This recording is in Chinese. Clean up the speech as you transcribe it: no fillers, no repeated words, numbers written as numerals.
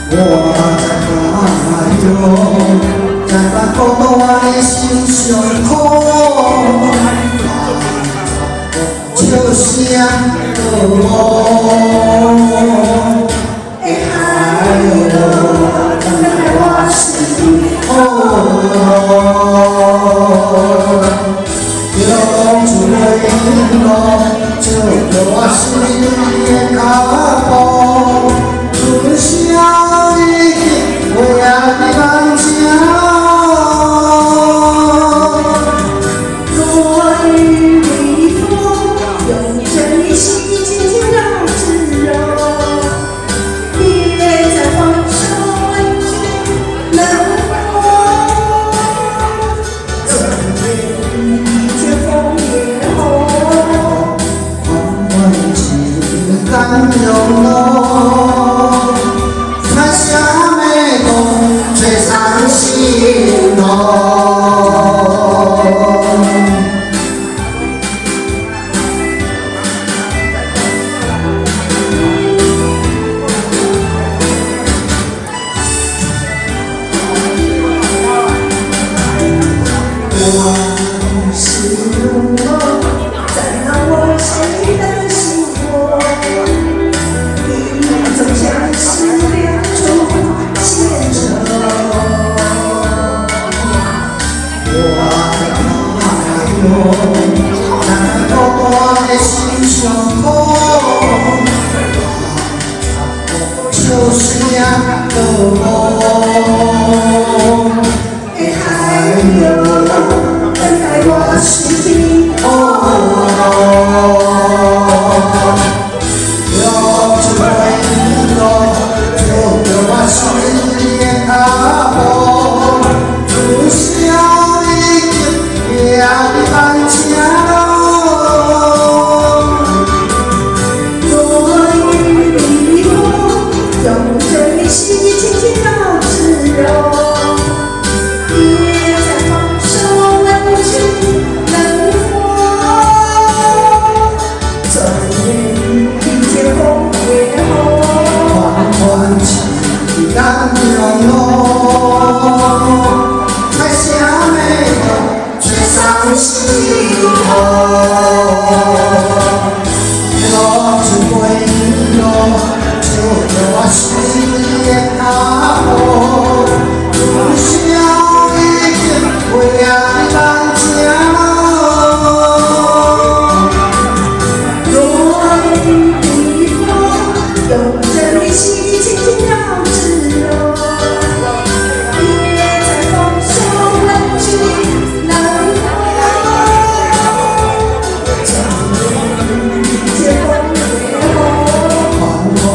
我在加油，在把孤单的心上苦，笑声落雨，会害我等待我心苦。用出泪路，照着我心的脚步，春宵已经为爱放晴。落雨微风，用着你细轻轻绕指柔，别再放手问君能否？怎愿一见风也红？缓缓情感涌露，彩霞美梦吹上心头。往事如梦，再让我谁的心窝？一种相思，两种牵扯。我在孤单的心上苦，笑声落雨，会害我等待我心苦。用出泪路，照着我心的脚步，春宵已经为爱放晴。落雨微风，用着你细轻轻绕指柔，别再放手问君能否？怎愿一见风也红？缓缓情感涌露，彩霞美梦吹上心头。路尽归路，照着我心的脚步，春宵已经为爱放晴。落雨微风，用着你细轻轻绕指柔，别再放手问君能否？怎愿一见风也红？缓缓